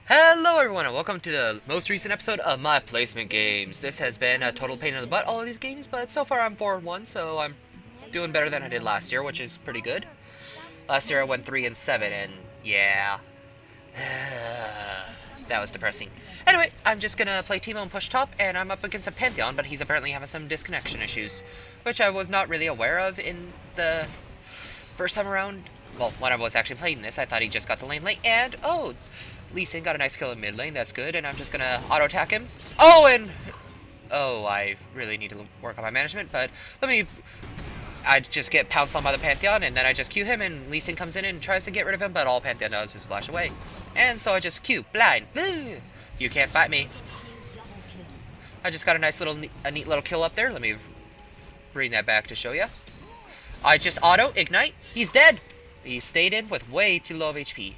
Hello everyone and welcome to the most recent episode of my placement games. This has been a total pain in the butt, all of these games, but so far I'm 4-1, so I'm doing better than I did last year, which is pretty good. Last year I went 3-7, and yeah, that was depressing. Anyway, I'm just gonna play Teemo and push top, and I'm up against a Pantheon, but he's apparently having some disconnection issues, which I was not really aware of in the first time around. Well, when I was actually playing this, I thought he just got the lane late, and oh, Lee Sin got a nice kill in mid lane, that's good, and I'm just gonna auto-attack him. Oh, and... oh, I really need to work on my management, but I just get pounced on by the Pantheon, and then I just Q him, and Lee Sin comes in and tries to get rid of him, but all Pantheon does is flash away. And so I just Q, blind, you can't fight me. I just got a neat little kill up there. Let me bring that back to show you. I just auto-ignite, he's dead! He stayed in with way too low of HP.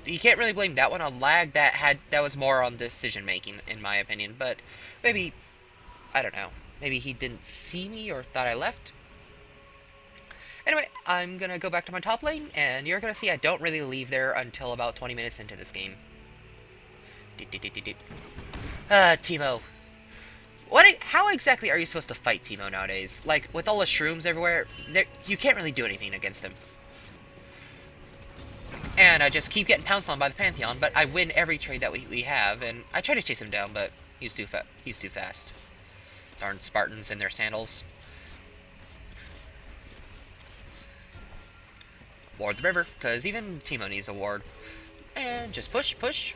You can't really blame that one on lag. That was more on decision making, in my opinion. But maybe, I don't know. Maybe he didn't see me or thought I left. Anyway, I'm gonna go back to my top lane, and you're gonna see I don't really leave there until about 20 minutes into this game. Teemo. How exactly are you supposed to fight Teemo nowadays? Like, with all the shrooms everywhere, you can't really do anything against him. And I just keep getting pounced on by the Pantheon, but I win every trade that we have, and I try to chase him down, but he's too fast. Darn Spartans in their sandals. Ward the river, because even Teemo needs a ward. And just push.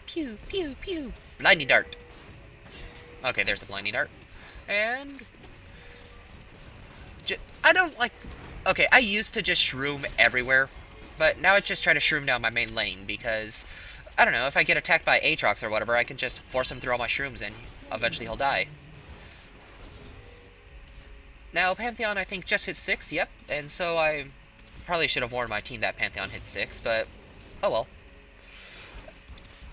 Pew, pew, pew. Blinding dart. Okay, there's the blinding dart. And... I don't like... okay, I used to just shroom everywhere. But now I just try to shroom down my main lane, because, I don't know, if I get attacked by Aatrox or whatever, I can just force him through all my shrooms and eventually he'll die. Now, Pantheon, I think, just hit 6, yep, and so I probably should have warned my team that Pantheon hit 6, but, oh well.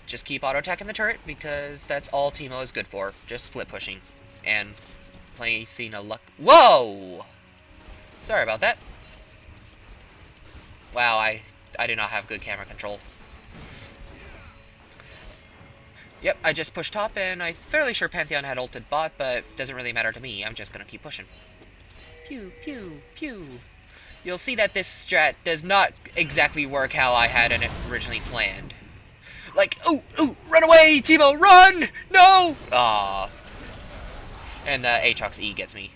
Just keep auto-attacking the turret, because that's all Teemo is good for, just split pushing, and placing a luck... whoa! Sorry about that. Wow, I do not have good camera control. Yep, I just pushed top, and I'm fairly sure Pantheon had ulted bot, but it doesn't really matter to me. I'm just gonna keep pushing. Pew, pew, pew. You'll see that this strat does not exactly work how I had it originally planned. Like, ooh, run away, Teemo, run! No! Aww. And the Aatrox E gets me.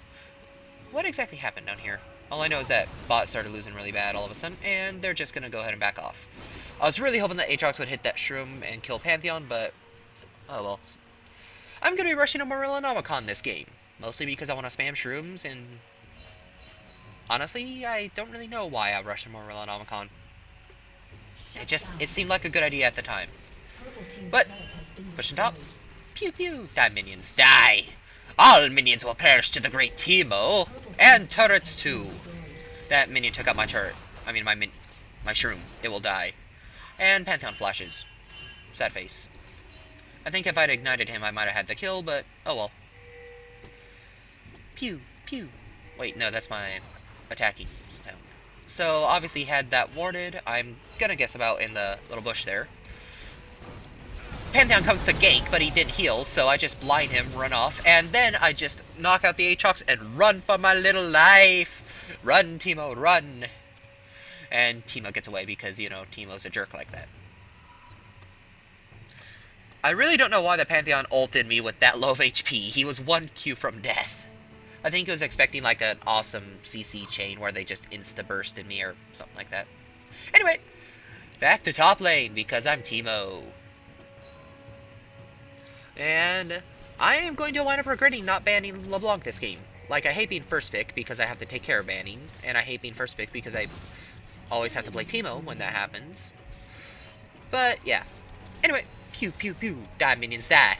What exactly happened down here? All I know is that bot started losing really bad all of a sudden, and they're just gonna go ahead and back off. I was really hoping that Aatrox would hit that shroom and kill Pantheon, but oh well. I'm gonna be rushing a Morellonomicon this game, mostly because I want to spam shrooms, and honestly, I don't really know why I rushed a Morellonomicon. It seemed like a good idea at the time. But pushing top, pew pew, die minions, die! All minions will perish to the great Teemo, and turrets too. That minion took out my turret. I mean my shroom. It will die. And Pantheon flashes. Sad face. I think if I'd ignited him, I might have had the kill, but oh well. Pew pew. Wait, no, that's my attacking stone. So obviously had that warded. I'm gonna guess about in the little bush there. Pantheon comes to gank, but he didn't heal, so I just blind him, run off, and then I just knock out the Aatrox and run for my little life! Run, Teemo, run! And Teemo gets away because, you know, Teemo's a jerk like that. I really don't know why the Pantheon ulted me with that low of HP. He was 1 Q from death. I think he was expecting like an awesome CC chain where they just insta-bursted me or something like that. Anyway, back to top lane because I'm Teemo. And I am going to wind up regretting not banning LeBlanc this game. Like, I hate being first pick because I have to take care of banning, and I hate being first pick because I always have to play Teemo when that happens. But, yeah. Anyway, pew pew pew, die minions, die.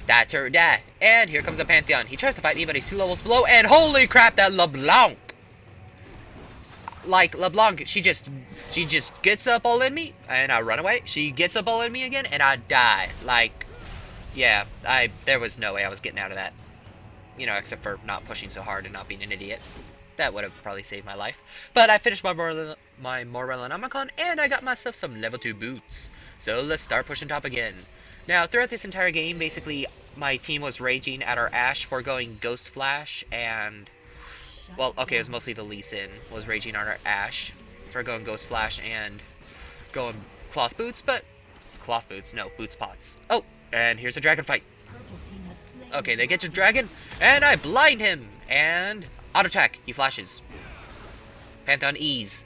Die turret, die. And here comes a Pantheon. He tries to fight me, but he's 2 levels below, and holy crap, that LeBlanc! Like, LeBlanc, she just gets up all in me, and I run away. She gets up all in me again, and I die. Like, yeah, there was no way I was getting out of that. You know, except for not pushing so hard and not being an idiot. That would have probably saved my life. But I finished my Morellonomicon, and I got myself some level 2 boots. So let's start pushing top again. Now, throughout this entire game, basically, my team was raging at our Ashe for going Ghost Flash, and... Well, okay, it was mostly the Lee Sin was raging on our Ashe for going Ghost Flash and going Cloth Boots, but... Cloth Boots? No, Boots Pots. Oh, and here's a dragon fight. Okay, they get to dragon, and I blind him, and... Auto attack, he flashes. Pantheon Ease.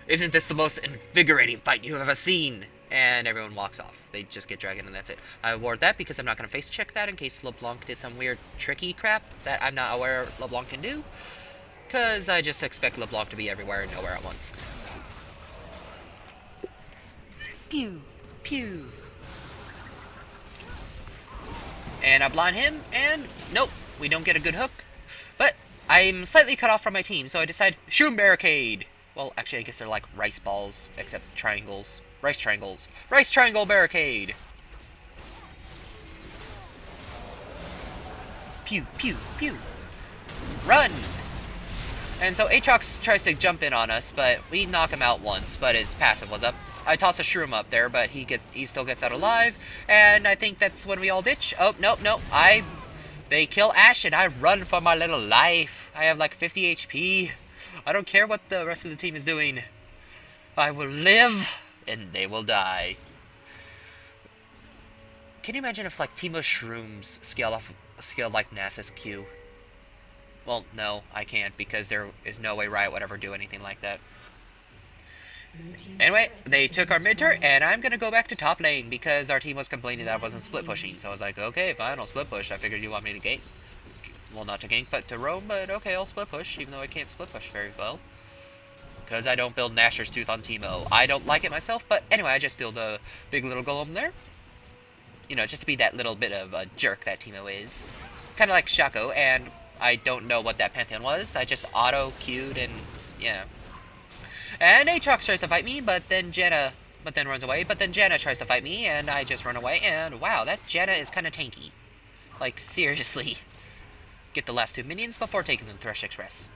Isn't this the most invigorating fight you've ever seen? And everyone walks off. They just get dragon and that's it. I award that because I'm not going to face check that in case LeBlanc did some weird tricky crap that I'm not aware LeBlanc can do. Because I just expect LeBlanc to be everywhere and nowhere at once. Pew, pew. And I blind him, and nope, we don't get a good hook. But I'm slightly cut off from my team, so I decide, Shroom Barricade! Well, actually, I guess they're like rice balls, except triangles. Rice triangles. Rice Triangle Barricade! Pew, pew, pew. Run! And so Aatrox tries to jump in on us, but we knock him out once, but his passive was up. I toss a Shroom up there, but he still gets out alive, and I think that's when we all ditch. Oh, nope, nope. They kill Ashe, and I run for my little life. I have like 50 HP. I don't care what the rest of the team is doing. I will live, and they will die. Can you imagine if like Teemo Shrooms scaled like NASA's Q? Well, no, I can't, because there is no way Riot would ever do anything like that. Anyway, they took our mid-turret, and I'm gonna go back to top lane, because our team was complaining that I wasn't split pushing. So I was like, okay, fine, I'll split push. I figured you want me to gank. Well, not to gank, but to roam, but okay, I'll split push, even though I can't split push very well. Because I don't build Nashor's Tooth on Teemo. I don't like it myself, but anyway, I just build a big little golem there. You know, just to be that little bit of a jerk that Teemo is. Kind of like Shaco, and I don't know what that Pantheon was. I just auto-queued, and yeah. And Aatrox tries to fight me, but then runs away, but then Janna tries to fight me, and I just run away, and wow, that Janna is kind of tanky. Like, seriously. Get the last 2 minions before taking them Thresh Express.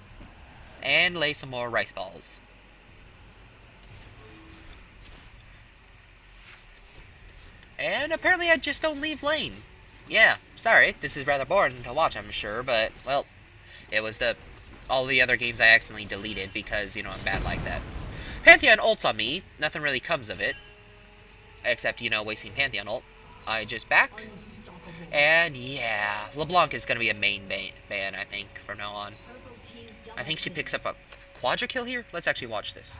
And lay some more rice balls. And apparently I just don't leave lane. Yeah, sorry, this is rather boring to watch, I'm sure, but, well, it was all the other games I accidentally deleted because, you know, I'm bad like that. Pantheon ults on me. Nothing really comes of it. Except, you know, wasting Pantheon ult. I just back. And, yeah. LeBlanc is going to be a main ban, I think, from now on. I think she picks up a quadra kill here. Let's actually watch this.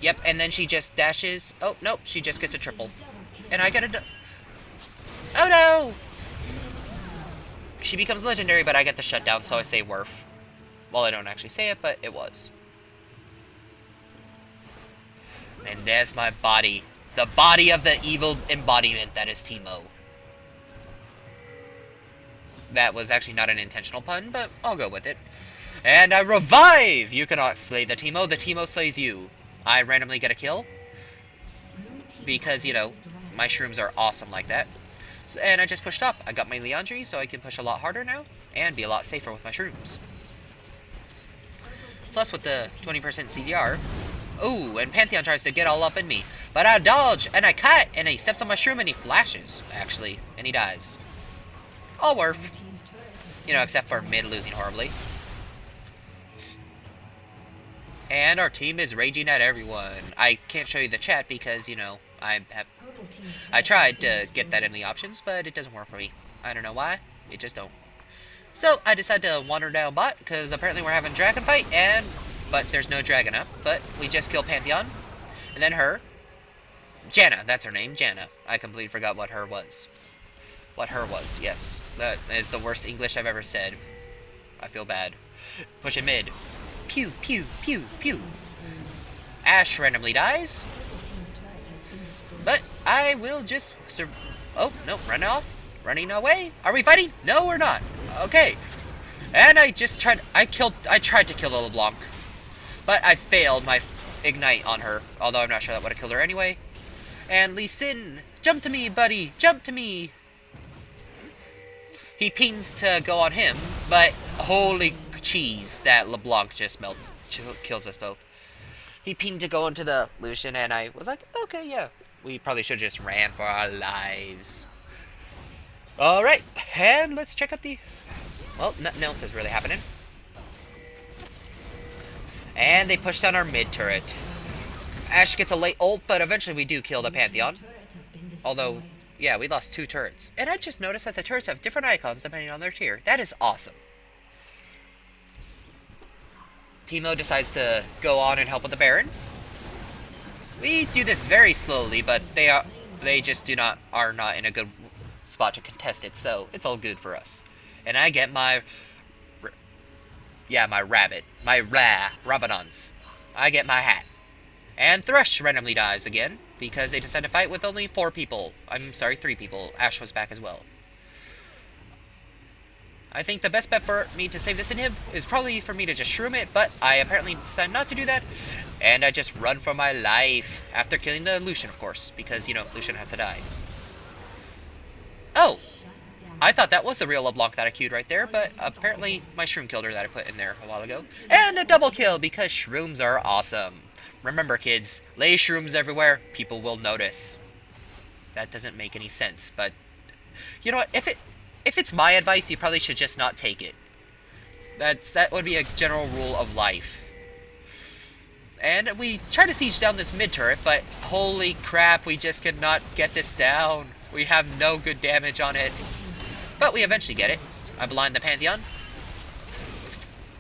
Yep, and then she just dashes. Oh, nope, she just gets a triple. And I get a... Oh, no! She becomes legendary, but I get the shutdown, so I say Werf. Well, I don't actually say it, but it was. And there's my body. The body of the evil embodiment that is Teemo. That was actually not an intentional pun, but I'll go with it. And I revive! You cannot slay the Teemo slays you. I randomly get a kill. Because, you know, my shrooms are awesome like that. And I just pushed up. I got my Leandry, so I can push a lot harder now, and be a lot safer with my shrooms. Plus, with the 20% CDR... Ooh, and Pantheon tries to get all up in me. But I dodge, and I cut, and he steps on my shroom, and he flashes, actually. And he dies. All worth. You know, except for mid losing horribly. And our team is raging at everyone. I can't show you the chat because, you know, I tried to get that in the options, but it doesn't work for me. I don't know why. It just don't. So I decided to wander down bot because apparently we're having a dragon fight, but there's no dragon up. But we just killed Pantheon, and then her, Janna. That's her name, Janna. I completely forgot what her was. What her was? Yes, that is the worst English I've ever said. I feel bad. Push it mid. Pew pew pew pew. Ashe randomly dies. But I will just oh, no, run off. Running away. Are we fighting? No, we're not. Okay. And I tried to kill the LeBlanc. But I failed my ignite on her. Although I'm not sure that would have killed her anyway. And Lee Sin, jump to me, buddy. Jump to me. He pings to go on him. But holy cheese that LeBlanc just melts, kills us both. He pinged to go into the Lucian, and I was like, okay, yeah. We probably should have just ran for our lives. Alright, and let's check out the... Well, nothing else is really happening. And they push down our mid turret. Ashe gets a late ult, but eventually we do kill the Pantheon. Although, yeah, we lost 2 turrets. And I just noticed that the turrets have different icons depending on their tier. That is awesome. Teemo decides to go on and help with the Baron. We do this very slowly, but they just are not in a good spot to contest it, so it's all good for us. And I get my Rabadons. I get my hat. And Thresh randomly dies again, because they decide to fight with only 4 people. I'm sorry, 3 people. Ashe was back as well. I think the best bet for me to save this inhib is probably for me to just shroom it, but I apparently decided not to do that, and I just run for my life, after killing the Lucian, of course, because, you know, Lucian has to die. Oh! I thought that was the real LeBlanc that I queued right there, but apparently my shroom killed her that I put in there a while ago. And a double kill, because shrooms are awesome. Remember, kids, lay shrooms everywhere, people will notice. That doesn't make any sense, but you know what? If it's my advice, you probably should just not take it. That would be a general rule of life. And we try to siege down this mid turret, but holy crap, we just could not get this down. We have no good damage on it. But we eventually get it. I blind the Pantheon.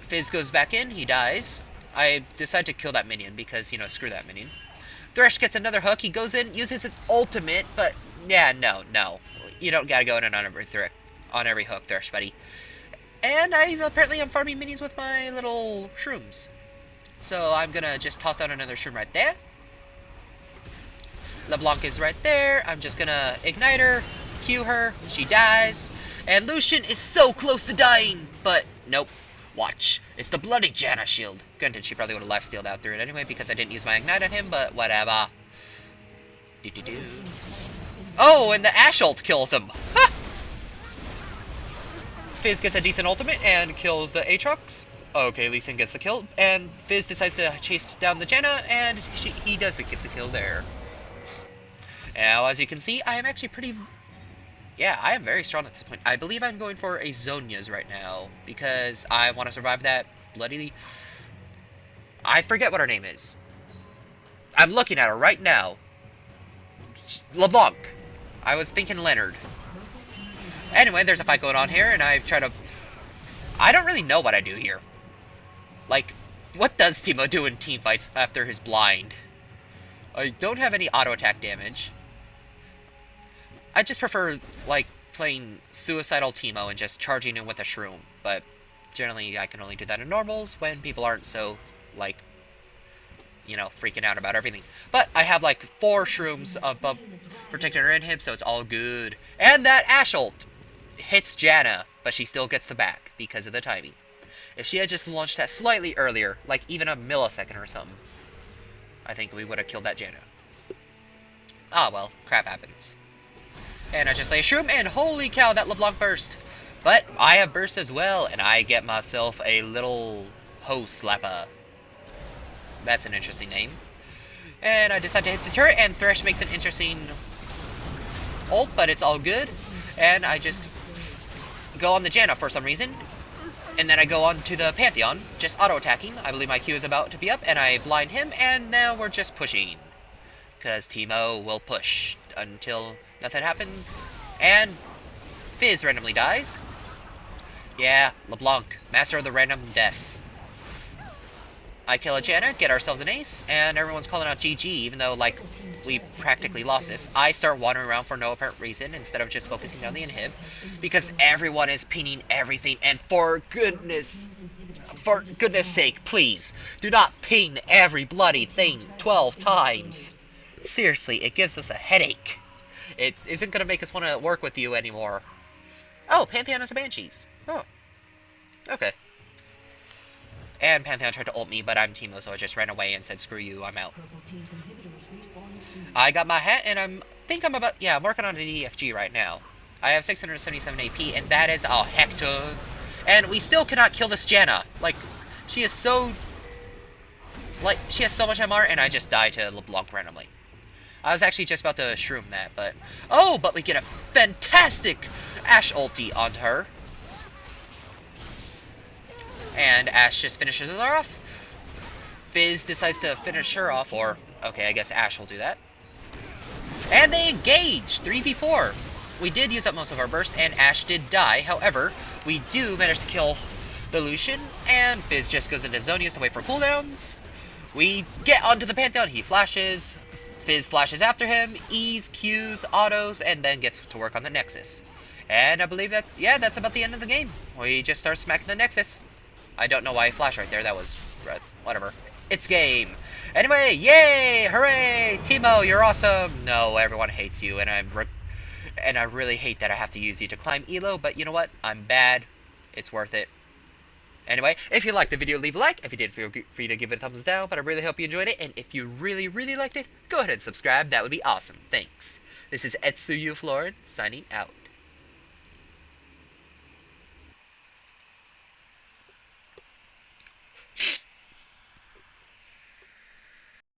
Fizz goes back in, he dies. I decide to kill that minion because, you know, screw that minion. Thresh gets another hook, he goes in, uses his ultimate, but yeah, no. You don't gotta go in on every hook, Thresh, buddy. And apparently I'm farming minions with my little shrooms. So I'm gonna just toss out another shroom right there. LeBlanc is right there. I'm just gonna ignite her, Q her, she dies. And Lucian is so close to dying, but nope. Watch. It's the bloody Janna shield. Granted, she probably would have lifestealed out through it anyway because I didn't use my ignite on him, but whatever. Oh, and the Ashe ult kills him. Ha! Fizz gets a decent ultimate and kills the Aatrox. Okay, Lee Sin gets the kill, and Fizz decides to chase down the Janna, and he doesn't get the kill there. Now, as you can see, I am actually pretty... Yeah, I am very strong at this point. I believe I'm going for a Zhonya's right now, because I want to survive that bloody... I forget what her name is. I'm looking at her right now. LeBlanc. I was thinking Leonard. Anyway, there's a fight going on here, and I try to... I don't really know what I do here. Like, what does Teemo do in team fights after his blind? I don't have any auto attack damage. I just prefer, like, playing Suicidal Teemo and just charging in with a shroom. But generally, I can only do that in normals when people aren't so, like, you know, freaking out about everything. But I have, like, 4 shrooms above protecting her inhib, so it's all good. And that Ashe ult hits Janna, but she still gets the back because of the timing. If she had just launched that slightly earlier, like even a millisecond or something, I think we would have killed that Janna. Ah, well, crap happens. And I just lay a shroom, and holy cow, that LeBlanc burst. But I have burst as well, and I get myself a little hoe slapper. That's an interesting name. And I decide to hit the turret, and Thresh makes an interesting ult, but it's all good. And I just go on the Janna for some reason. And then I go on to the Pantheon, just auto-attacking. I believe my Q is about to be up, and I blind him, and now we're just pushing. Because Teemo will push until nothing happens. And Fizz randomly dies. Yeah, LeBlanc, master of the random deaths. I kill a Janna, get ourselves an ace, and everyone's calling out GG, even though, like, we practically lost this. I start wandering around for no apparent reason, instead of just focusing on the inhib, because everyone is pinging everything, and for goodness sake, please, do not ping every bloody thing 12 times. Seriously, it gives us a headache. It isn't going to make us want to work with you anymore. Oh, Pantheon has a Banshees. Oh. Okay. And Pantheon tried to ult me, but I'm Teemo, so I just ran away and said, screw you, I'm out. I got my hat, and I'm working on an EFG right now. I have 677 AP, and that is a Hector. And we still cannot kill this Janna. Like, she is so... Like, she has so much MR, and I just die to LeBlanc randomly. I was actually just about to shroom that, but... Oh, but we get a fantastic Ashe ulti onto her. And Ashe just finishes her off. Fizz decides to finish her off, or... Okay, I guess Ashe will do that. And they engage! 3v4! We did use up most of our burst, and Ashe did die. However, we do manage to kill the Lucian, and Fizz just goes into Zonius to wait for cooldowns. We get onto the Pantheon, he flashes, Fizz flashes after him, E's, Q's, autos, and then gets to work on the Nexus. And I believe that, yeah, that's about the end of the game. We just start smacking the Nexus. I don't know why I flashed right there, that was, whatever. It's game. Anyway, yay, hooray, Teemo, you're awesome. No, everyone hates you, and I really hate that I have to use you to climb Elo, but you know what? I'm bad. It's worth it. Anyway, if you liked the video, leave a like. If you did, feel free to give it a thumbs down, but I really hope you enjoyed it. And if you really, really liked it, go ahead and subscribe. That would be awesome. Thanks. This is Etsuyu Florin, signing out.